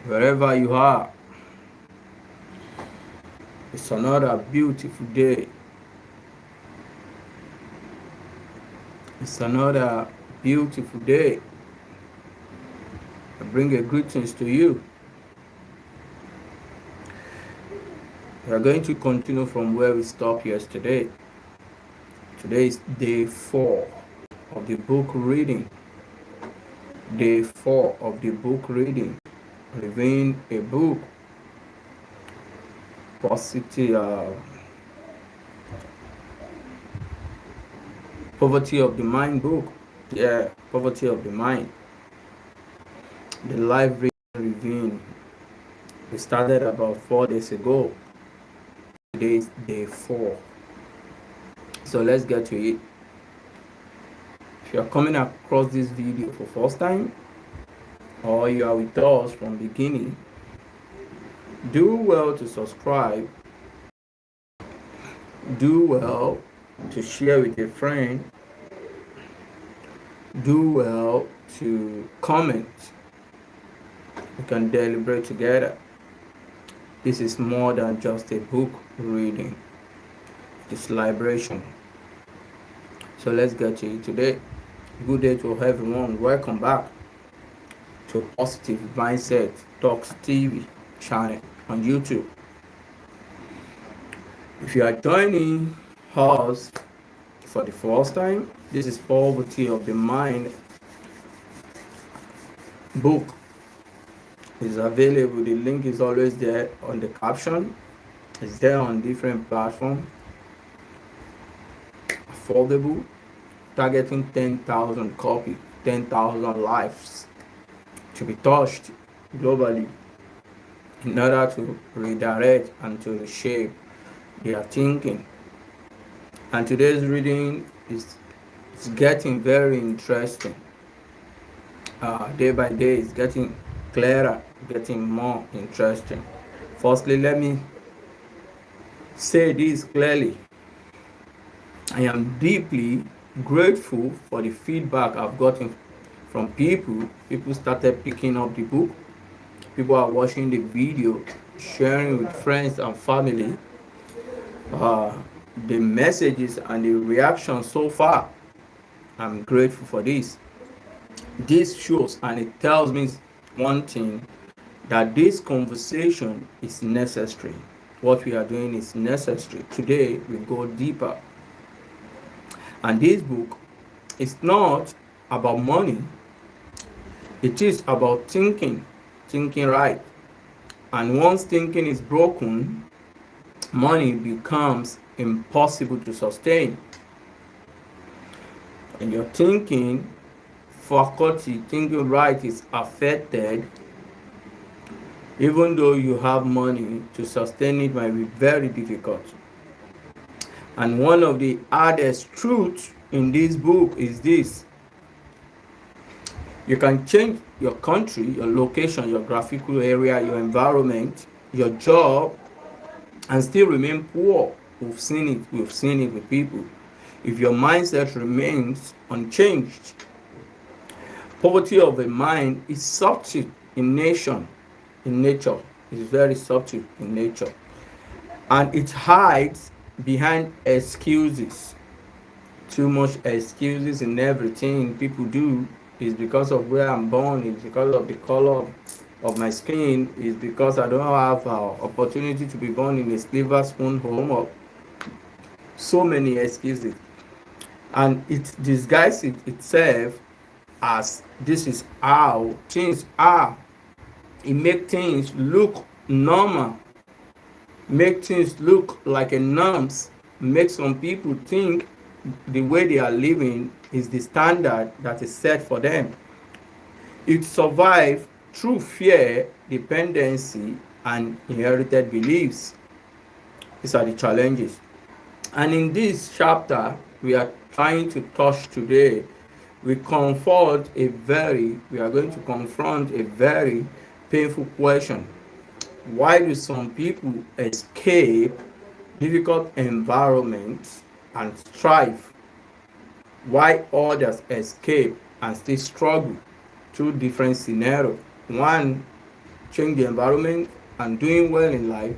Wherever you are, it's another beautiful day. It's another beautiful day. I bring a greetings to you. We are going to continue from where we stopped yesterday. Today is day 4 of the book reading. Day 4 of the book reading. Reviewing a book, positive, poverty of the mind book. Yeah, poverty of the mind. The live reading we started about 4 days ago. Today is day 4. So let's get to it. If you are coming across this video for first time, or you are with us from beginning, do well to subscribe. Do well to share with a friend. Do well to comment. We can deliberate together. This is more than just a book reading. It's liberation. So let's get to it today. Good day to everyone. Welcome back to Positive Mindset Talks TV channel on YouTube. If you are joining us for the first time, this is Poverty of the Mind book. It's available. The link is always there on the caption. It's there on different platforms. Affordable, targeting 10,000 copies, 10,000 lives to be touched globally in order to redirect and to reshape their thinking. And today's reading is getting very interesting. Day by day, it's getting clearer, getting more interesting. Firstly, let me say this clearly. I am deeply grateful for the feedback I've gotten from people. People started picking up the book. People are watching the video, sharing with friends and family. The messages and the reaction so far, I'm grateful for this. This shows and it tells me one thing, that this conversation is necessary. What we are doing is necessary. Today we go deeper. And this book is not about money. It is about thinking right. And once thinking is broken, money becomes impossible to sustain. And your thinking faculty, thinking right, is affected. Even though you have money, to sustain it might be very difficult. And one of the hardest truths in this book is this: you can change your country, your location, your graphical area, your environment, your job, and still remain poor. We've seen it with people. If your mindset remains unchanged. Poverty of the mind is subtle in nature. It's very subtle in nature. And it hides behind excuses. Too much excuses in everything people do. Is because of where I'm born, it's because of the color of my skin, it's because I don't have opportunity to be born in a silver spoon home, or so many excuses. And it disguises itself as this is how things are. It makes things look normal, make things look like a norms, make some people think the way they are living is the standard that is set for them. It survives through fear, dependency, and inherited beliefs. These are the challenges. And in this chapter we are trying to touch today, we are going to confront a very painful question. Why do some people escape difficult environments and thrive, while others escape and still struggle? Two different scenarios. One change the environment and doing well in life,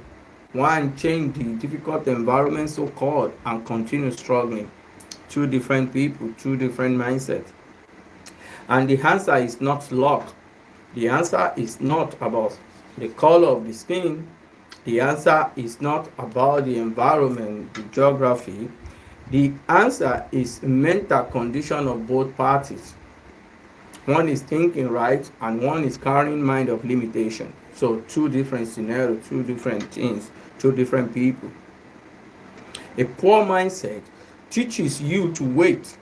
one change the difficult environment so called and continue struggling. Two different people, two different mindsets. And the answer is not luck. The answer is not about the color of the skin. The answer is not about the environment, the geography. The answer is mental condition of both parties. One is thinking right and one is carrying mind of limitation. So two different scenarios, two different things, two different people. A poor mindset teaches you to wait.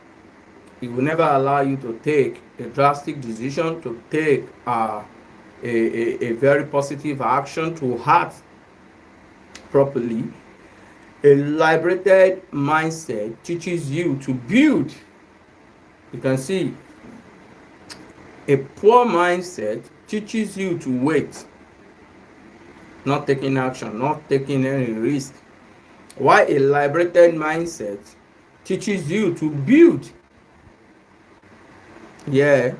It will never allow you to take a drastic decision, to take a very positive action, to act properly. A liberated mindset teaches you to build. You can see a poor mindset teaches you to wait, not taking action, not taking any risk. While a liberated mindset teaches you to build. Yeah.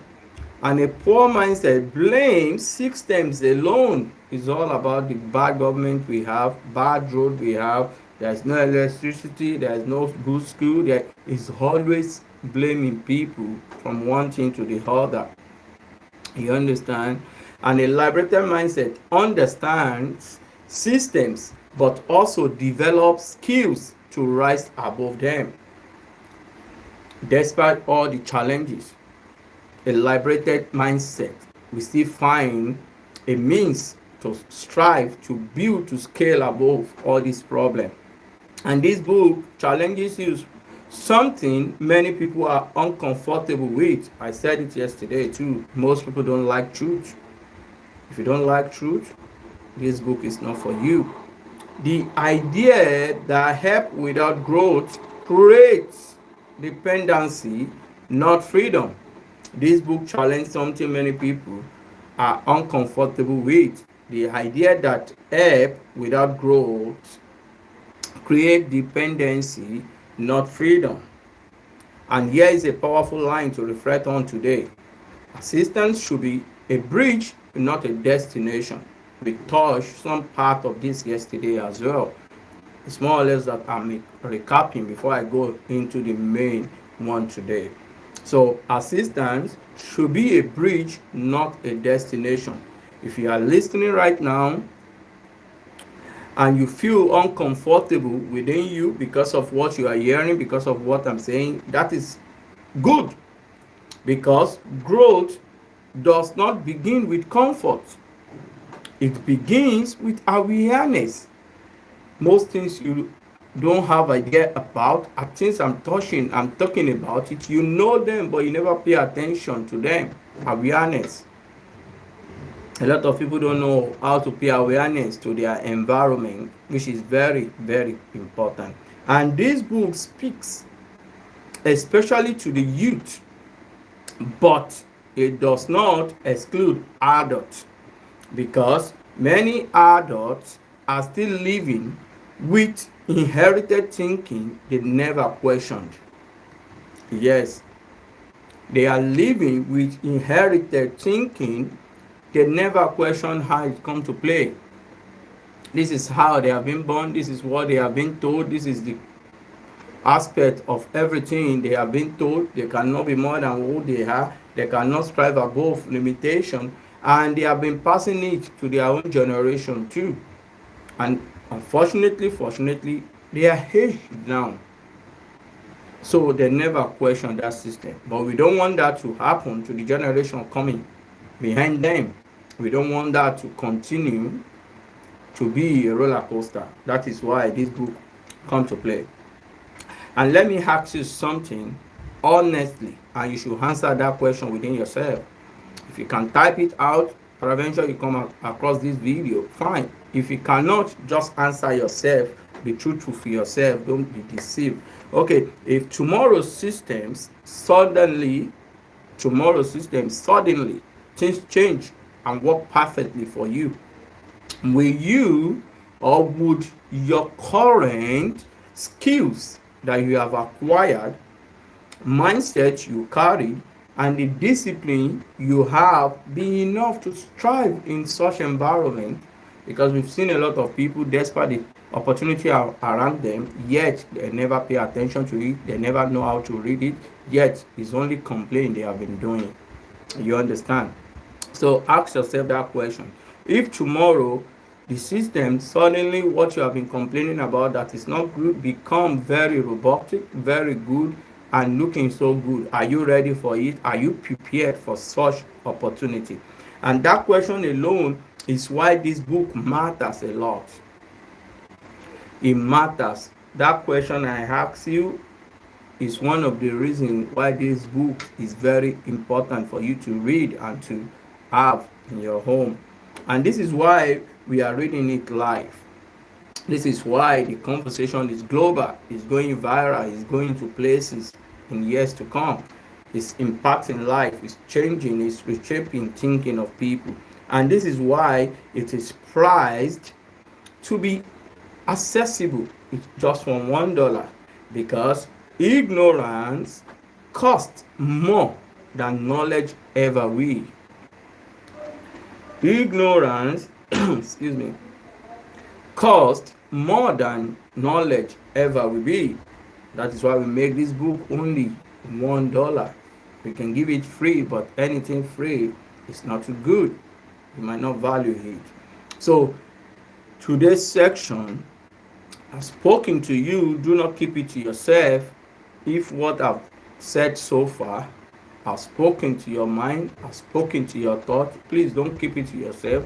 And a poor mindset blames systems alone. It's all about the bad government we have, bad road we have, there's no electricity, there's no good school. There is always blaming people from one thing to the other. You understand? And a liberated mindset understands systems but also develops skills to rise above them. Despite all the challenges, a liberated mindset we still find a means to strive, to build, to scale above all these problems. And this book challenges you something many people are uncomfortable with. I said it yesterday too. Most people don't like truth. If you don't like truth, this book is not for you. The idea that help without growth creates dependency, not freedom. This book challenges something many people are uncomfortable with. The idea that help without growth create dependency, not freedom. And here is a powerful line to reflect on today. Assistance should be a bridge, not a destination. We touched some part of this yesterday as well. It's more or less that I'm recapping before I go into the main one today. So assistance should be a bridge, not a destination. If you are listening right now and you feel uncomfortable within you because of what you are hearing, because of what I'm saying, that is good. Because growth does not begin with comfort. It begins with awareness. Most things you don't have idea about are things I'm talking about it. You know them, but you never pay attention to them. Awareness. A lot of people don't know how to pay awareness to their environment, which is very, very important. And this book speaks especially to the youth, but it does not exclude adults, because many adults are still living with inherited thinking they never questioned. Yes, they are living with inherited thinking they never questioned how it come to play. This is how they have been born. This is what they have been told. This is the aspect of everything they have been told. They cannot be more than who they are. They cannot strive above limitation. And they have been passing it to their own generation too. And fortunately, they are aged now. So they never question that system. But we don't want that to happen to the generation coming behind them. We don't want that to continue to be a roller coaster. That is why this book comes to play. And let me ask you something honestly, and you should answer that question within yourself. If you can type it out, peradventure you come across this video, fine. If you cannot, just answer yourself. Be truthful for yourself. Don't be deceived. Okay, if tomorrow's systems suddenly things change and work perfectly for you, will you or would your current skills that you have acquired, mindset you carry, and the discipline you have be enough to strive in such environment. Because we've seen a lot of people, despite the opportunity around them, yet they never pay attention to it, they never know how to read it, yet it's only complaint they have been doing. You understand? So ask yourself that question. If tomorrow the system, suddenly what you have been complaining about that is not good, become very robotic, very good, and looking so good, are you ready for it? Are you prepared for such opportunity? And that question alone is why this book matters a lot. It matters. That question I ask you is one of the reasons why this book is very important for you to read and to have in your home. And this is why we are reading it live. This is why the conversation is global, it's going viral, it's going to places in years to come. It's impacting life, it's changing, it's reshaping thinking of people. And this is why it is priced to be accessible. It's just from $1, because ignorance costs more than knowledge ever will. Ignorance, excuse me, cost more than knowledge ever will be. That is why we make this book only $1. We can give it free, but anything free is not too good. You might not value it. So today's section has spoken to you. Do not keep it to yourself. If what I've said so far has spoken to your mind, has spoken to your thought, please don't keep it to yourself.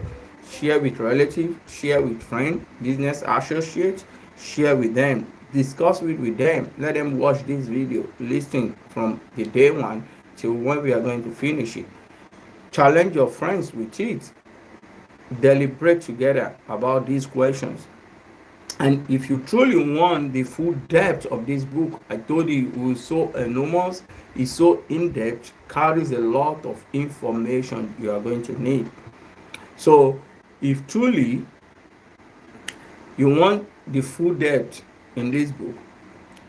Share with relatives, share with friends, business associates, share with them, discuss it with them. Let them watch this video, listen from the day one till when we are going to finish it. Challenge your friends with it. Deliberate together about these questions. And if you truly want the full depth of this book, I told you it was so enormous, it's so in-depth, carries a lot of information you are going to need. So if truly you want the full depth in this book,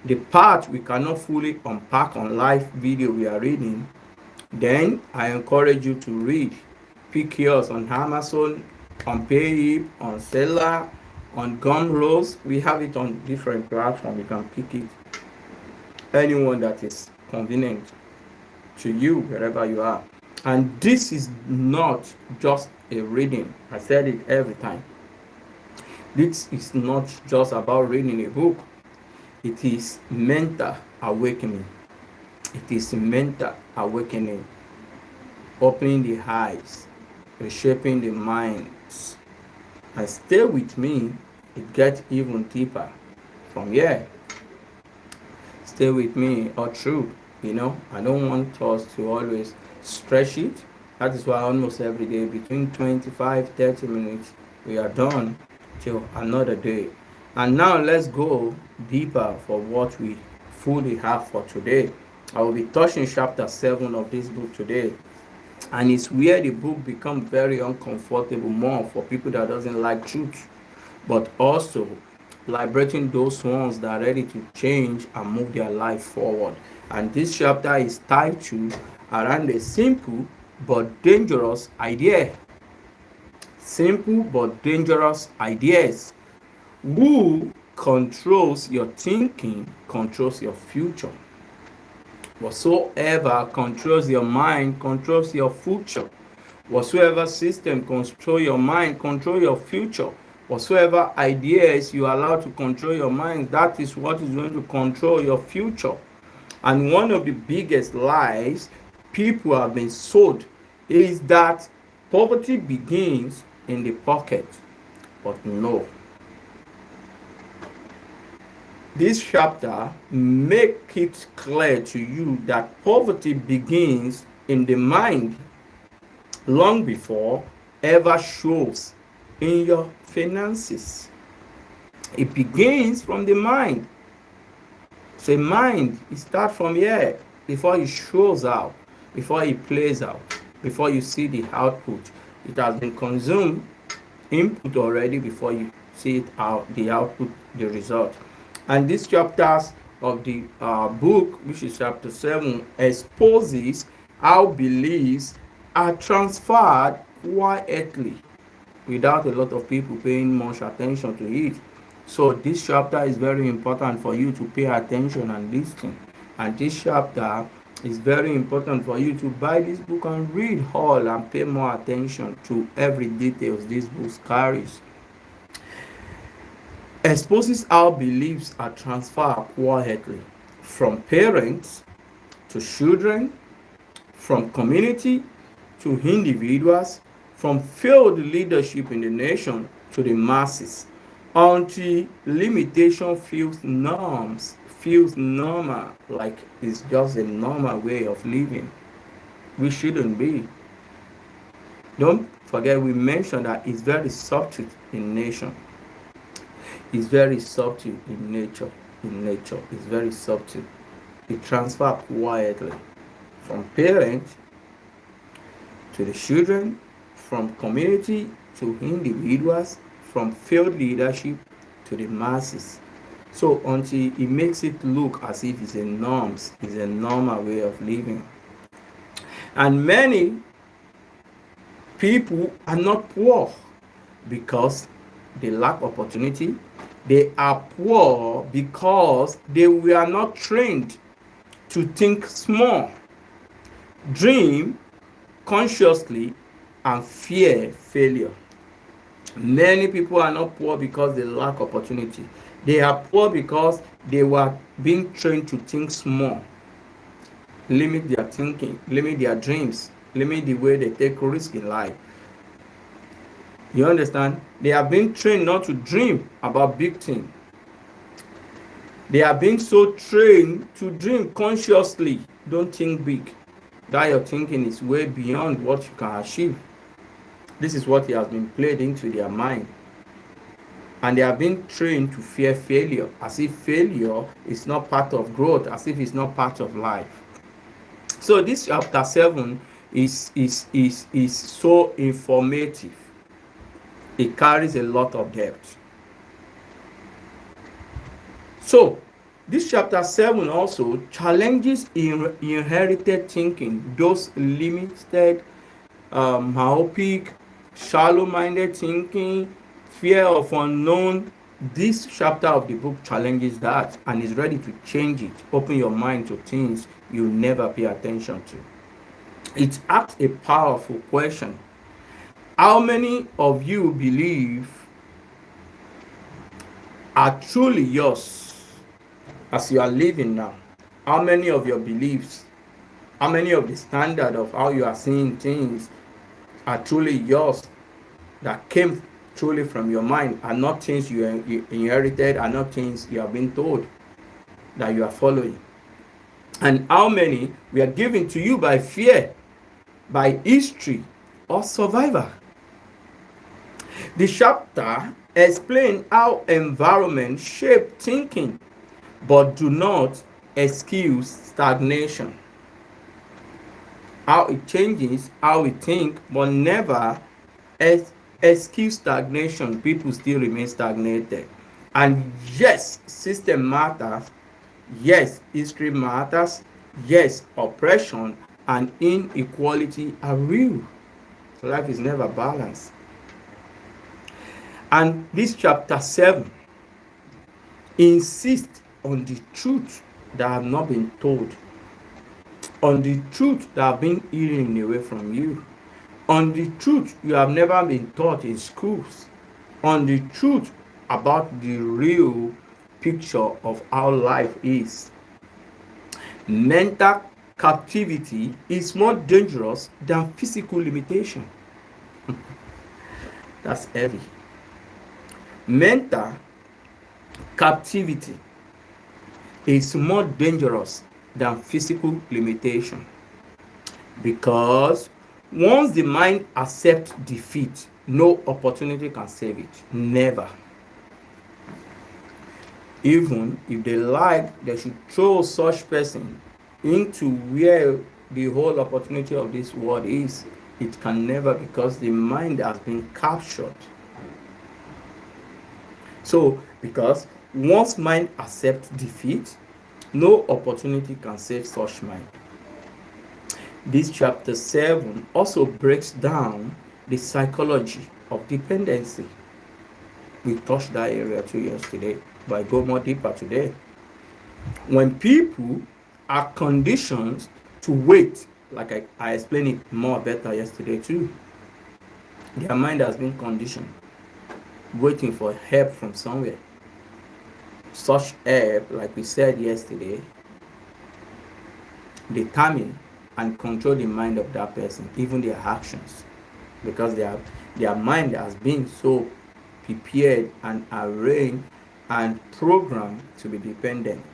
the part we cannot fully unpack on live video we are reading, then I encourage you to read. Pick yours on Amazon, on Payhip, on Seller, on Gumroad. We have it on different platforms. You can pick it. Anyone that is convenient to you, wherever you are. And this is not just a reading. I said it every time. This is not just about reading a book. It is mental awakening. It is mental awakening. Opening the eyes, reshaping the minds. And stay with me, it gets even deeper from here. Stay with me all through. I don't want us to always stretch it. That is why almost every day, between 25-30 minutes, we are done till another day. And now let's go deeper for what we fully have for today. I will be touching chapter 7 of this book today. And it's where the book becomes very uncomfortable more for people that doesn't like truth, but also liberating those ones that are ready to change and move their life forward. And this chapter is titled around a simple but dangerous idea. Simple but dangerous ideas. Who controls your thinking controls your future. Whatsoever controls your mind controls your future. Whatsoever system control your mind control your future. Whatsoever ideas you allow to control your mind, that is what is going to control your future. And one of the biggest lies people have been sold is that poverty begins in the pocket. But no. This chapter make it clear to you that poverty begins in the mind long before ever shows in your finances. It begins from the mind. So mind, it starts from here before it shows out, before it plays out, before you see the output. It has been consumed, input already before you see it out, the output, the result. And this chapters of the book, which is chapter 7, exposes Our beliefs are transferred quietly without a lot of people paying much attention to it. So this chapter is very important for you to pay attention and listen. And this chapter is very important for you to buy this book and read all and pay more attention to every details this book carries. Exposes how beliefs are transferred quietly from parents to children, from community to individuals, from failed leadership in the nation to the masses, until limitation feels normal, like it's just a normal way of living. We shouldn't be. Don't forget we mentioned that it's very subtle in nation. It's very subtle in nature. In nature, it's very subtle. It transfers quietly from parents to the children, from community to individuals, from field leadership to the masses. So until it makes it look as if it's a norms, it's a normal way of living. And many people are not poor because they lack opportunity. They are poor because they were not trained to think small, dream consciously, and fear failure. Many people are not poor because they lack opportunity. They are poor because they were being trained to think small, limit their thinking, limit their dreams, limit the way they take risk in life. You understand? They are being trained not to dream about big things. They are being so trained to dream consciously. Don't think big. That your thinking is way beyond what you can achieve. This is what has been played into their mind. And they are being trained to fear failure, as if failure is not part of growth, as if it's not part of life. So this chapter 7 is so informative. It carries a lot of depth. So this chapter 7 also challenges inherited thinking, those limited, myopic, shallow-minded thinking, fear of unknown. This chapter of the book challenges that and is ready to change it, open your mind to things you never pay attention to. It asks a powerful question. How many of you believe are truly yours as you are living now? How many of your beliefs, how many of the standard of how you are seeing things are truly yours, that came truly from your mind, are not things you inherited, are not things you have been told that you are following? And how many were given to you by fear, by history, or survival? The chapter explains how environment shape thinking, but do not excuse stagnation. How it changes how we think, but never excuse stagnation. People still remain stagnated. And yes, system matters. Yes, history matters. Yes, oppression and inequality are real. So life is never balanced. And this chapter 7 insists on the truth that have not been told, on the truth that have been hidden away from you, on the truth you have never been taught in schools, on the truth about the real picture of how life is. Mental captivity is more dangerous than physical limitation. That's heavy. Mental captivity is more dangerous than physical limitation, because once the mind accepts defeat, no opportunity can save it. Never. Even if they like, they should throw such person into where the whole opportunity of this world is. It can never, because the mind has been captured. So, because once mind accepts defeat, no opportunity can save such mind. This chapter 7 also breaks down the psychology of dependency. We touched that area 2 years today, but I go more deeper today. When people are conditioned to wait, like I explained it more better yesterday too, their mind has been conditioned, waiting for help from somewhere. Such help, like we said yesterday, determine and control the mind of that person, even their actions, because their mind has been so prepared and arranged and programmed to be dependent.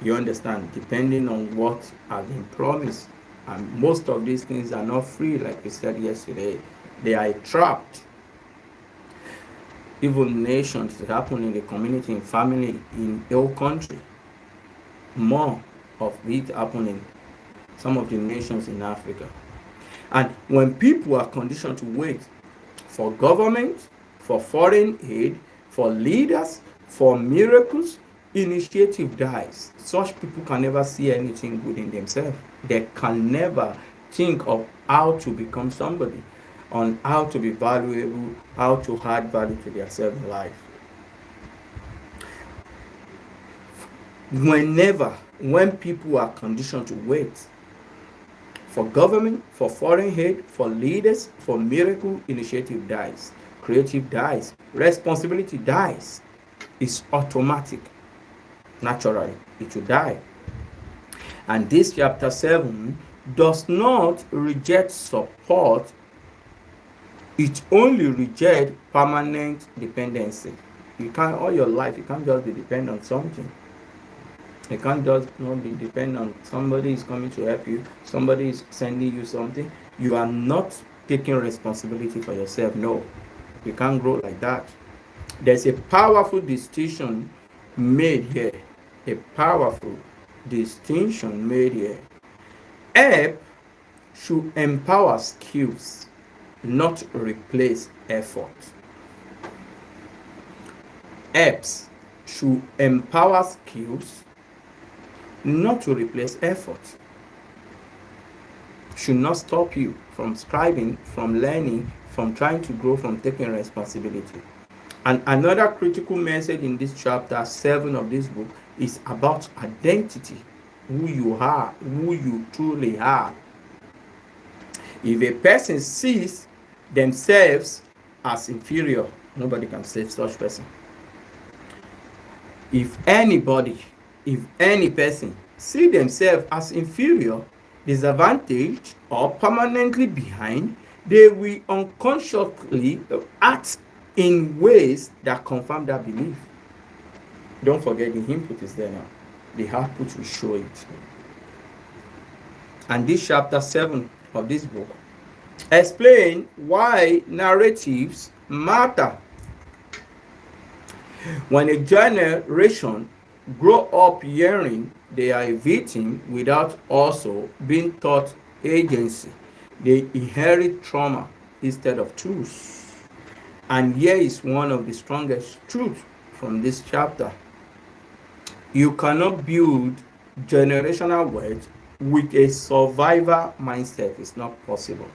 You understand? Depending on what has been promised. And most of these things are not free, like we said yesterday. They are trapped. Even nations, it happen in the community, in family, in the whole country. More of it happening in some of the nations in Africa. And when people are conditioned to wait for government, for foreign aid, for leaders, for miracles, initiative dies. Such people can never see anything good in themselves. They can never think of how to become somebody, on how to be valuable, how to add value to themselves in life. When people are conditioned to wait for government, for foreign aid, for leaders, for miracle, initiative dies. Creative dies. Responsibility dies. It's automatic. Naturally, it will die. And this chapter 7 does not reject support. It only rejects permanent dependency. You can't, all your life, you can't just be dependent on something. You can't just not be dependent on somebody is coming to help you, somebody is sending you something. You are not taking responsibility for yourself. No, you can't grow like that. There's a powerful distinction made here. A powerful distinction made here. Help should empower skills, not replace effort. Helps should empower skills, not to replace effort. Should not stop you from striving, from learning, from trying to grow, from taking responsibility. And another critical message in this chapter 7 of this book is about identity, who you are, who you truly are. If a person sees themselves as inferior, nobody can save such person. If any person see themselves as inferior, disadvantaged, or permanently behind, they will unconsciously act in ways that confirm that belief. Don't forget, the input is there now. The output will show it. And this chapter 7 of this book explain why narratives matter. When a generation grow up hearing they are a victim without also being taught agency, they inherit trauma instead of truth. And here is one of the strongest truths from this chapter. You cannot build generational wealth with a survivor mindset. It's not possible.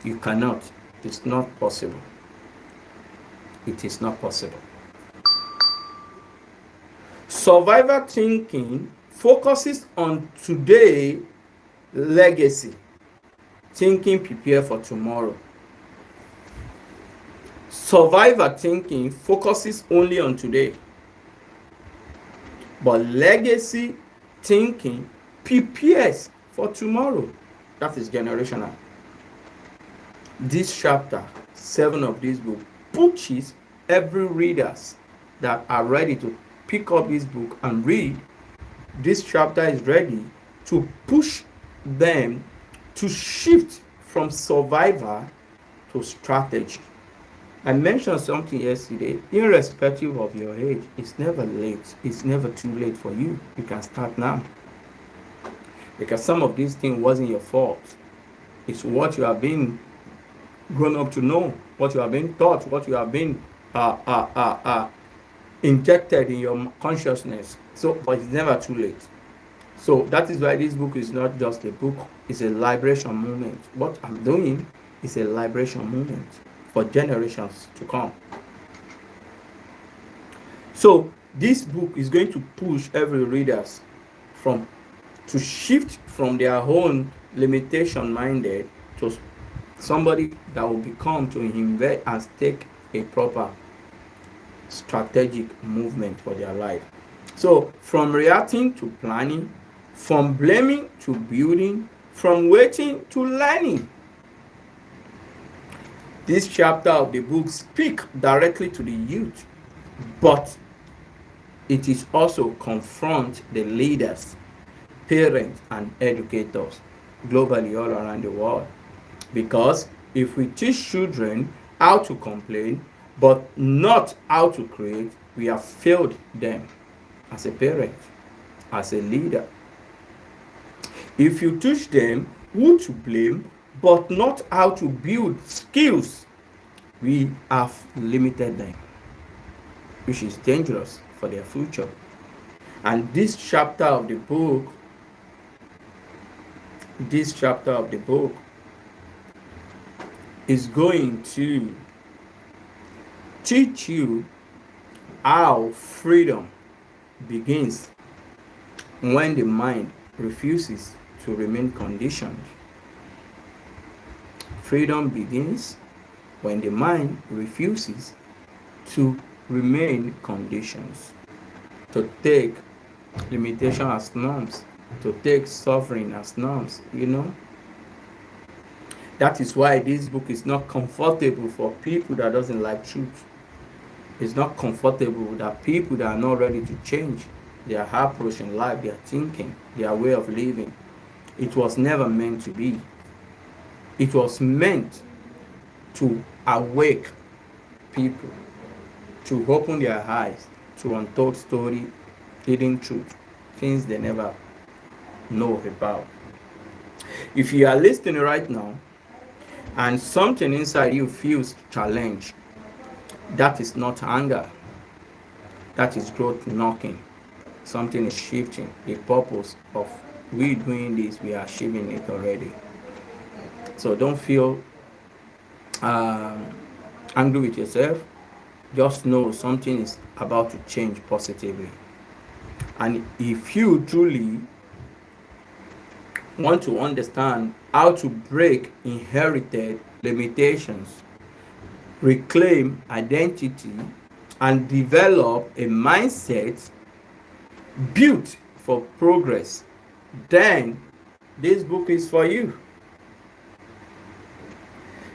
You cannot. It's not possible. It is not possible. Survivor thinking focuses on today legacy, thinking prepare for tomorrow. Survivor thinking focuses only on today, but legacy thinking prepares for tomorrow. That is generational. This chapter 7 of this book pushes every readers that are ready to pick up this book and read. This chapter is ready to push them to shift from survivor to strategy. I mentioned something yesterday. Irrespective of your age, it's never late. It's never too late for you. You can start now. Because some of these things wasn't your fault. It's what you have been grown up to know, what you have been taught, what you have been injected in your consciousness. So, but it's never too late. So that is why this book is not just a book, it's a liberation movement. What I'm doing is a liberation movement for generations to come. So this book is going to push every readers from to shift from their own limitation minded to somebody that will become to invest and take a proper strategic movement for their life. So from reacting to planning, from blaming to building, from waiting to learning. This chapter of the book speaks directly to the youth, but it is also confront the leaders, parents, and educators globally all around the world. Because if we teach children how to complain but not how to create, we have failed them as a parent, as a leader. If you teach them who to blame but not how to build skills, we have limited them, which is dangerous for their future. And this chapter of the book is going to teach you how freedom begins when the mind refuses to remain conditioned. Freedom begins when the mind refuses to remain conditions, to take limitation as norms, to take suffering as norms, That is why this book is not comfortable for people that doesn't like truth. It's not comfortable that people that are not ready to change their approach in life, their thinking, their way of living. It was never meant to be. It was meant to awake people, to open their eyes to untold story, hidden truth, things they never know about. If you are listening right now and something inside you feels challenged, that is not anger. That is growth knocking. Something is shifting. The purpose of we doing this, we are achieving it already. So don't feel angry with yourself. Just know something is about to change positively. And if you truly want to understand how to break inherited limitations, reclaim identity, and develop a mindset built for progress, then this book is for you.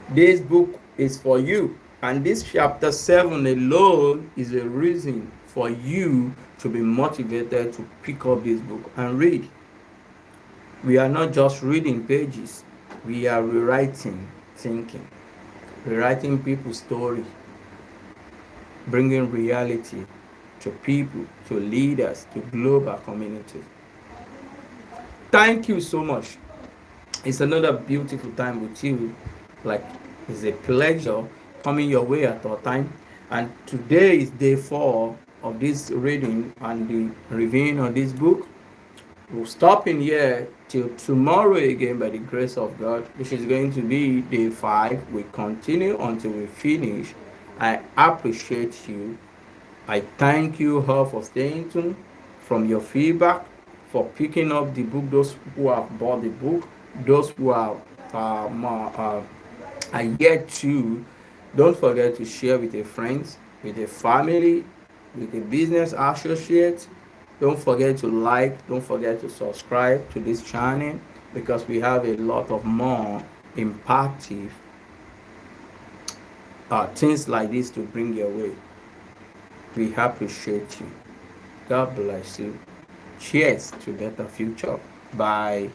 This book is for you. And this chapter 7 alone is a reason for you to be motivated to pick up this book and read. We are not just reading pages, we are rewriting thinking, rewriting people's story, bringing reality to people, to leaders, to global community. Thank you so much. It's another beautiful time with you. Like, it's a pleasure coming your way at our time. And today is day 4 of this reading and the reviewing of this book. We'll stop in here till tomorrow again by the grace of God, which is going to be day 5. We continue until we finish. I appreciate you. I thank you all for staying tuned, from your feedback, for picking up the book, those who have bought the book, those who are yet to. Don't forget to share with your friends, with your family, with a business associate. Don't forget to like, don't forget to subscribe to this channel, because we have a lot of more impactful things like this to bring your way. We appreciate you. God bless you. Cheers to better future. Bye.